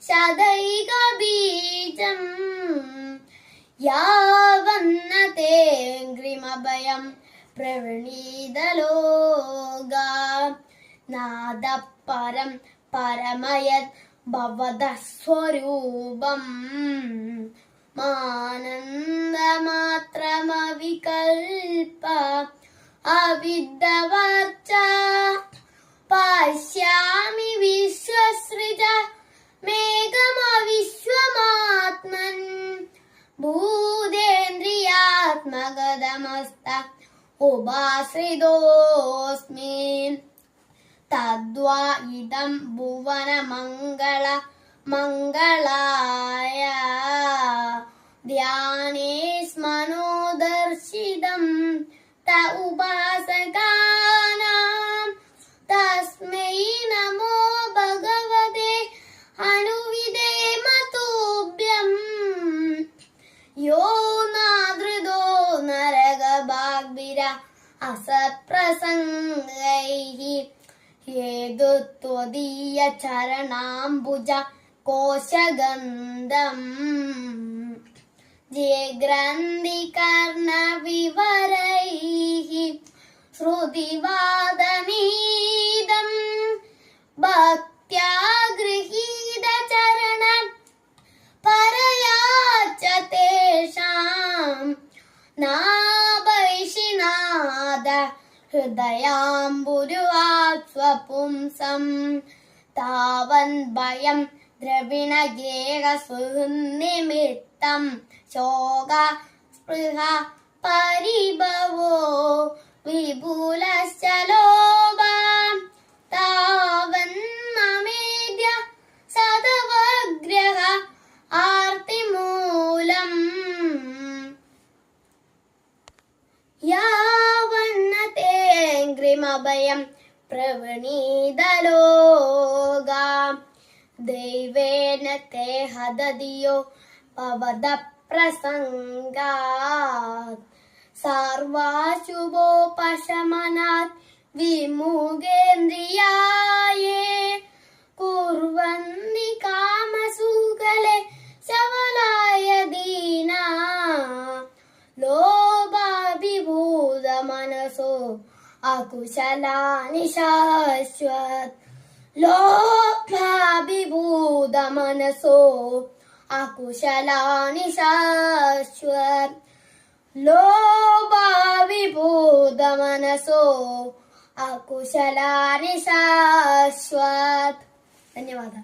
ശതൈക ബീജം യാവന്ന തേഗ്രിമഭയം പ്രവണീതലോക നാദപരം പരമയത് ഭവത സ്വരൂപം മാനന്ദമാത്രമവികൽപ അവിദ്യവർച്ച പശ്യാമി വിശ്വസൃജ മേഘമവിശ്വമാത്മൻ ഭൂതേന്ദ്രിയാത്മഗതമസ്ത ഉപാശ്രിതോസ്മി തദ്വാ ഇദം ഭുവനമംഗള മംഗളായ ധ്യാനേ സ്മനോദർശിതം ത ഉപാസകാനാം തസ്മൈ നമോ ഭഗവതേ അനുവിധേമ തുഭ്യം യോ നാദൃതോ നരകഭാഗ്ഭിര അസത്പ്രസംഗൈഃ ഹേതുത്വദീയ ചരണാംബുജ കോശഗന്ധം ജയഗ്രന്ഥി കർണവിവരൈഃ ശ്രുതിവാദമീദം ഭക്ത്യാ ഗൃഹീത ചരണ പരയാച്ച തേഷാം നാഭൈഷിനാദ ഹൃദയാംബുരുവാസ്വപുംസം താവൻ ഭയം ദ്രവിണഗേഹ സുനിമിത്തം ശോക സ്പൃഹ പരിഭവോ വിപുലശ്ച ലോഭ താവൻ മമേദ്യ സദവഗ്രഹ ആർത്തിമൂലം യാവന്നതേഗ്രിമഭയം പ്രവണീതലോക ദൈവേന തേ ഹദതിയോ ഭവത പ്രസംഗാത് സർവാശുഭോപശമനാത് വിമുഖേന്ദ്രിയായേ കുർവന്നി കാമസുകലെ ശവലായ ദീന ലോഭാഭിഭൂത മനസോ അകുശലാനി ശാശ്വത് ലോഭാഭിഭൂത മനസോ അകുശലാനി ശാശ്വത് ലോഭാഭിഭൂത മനസോ അകുശലാനി ശാശ്വത്. ധന്യവാദ.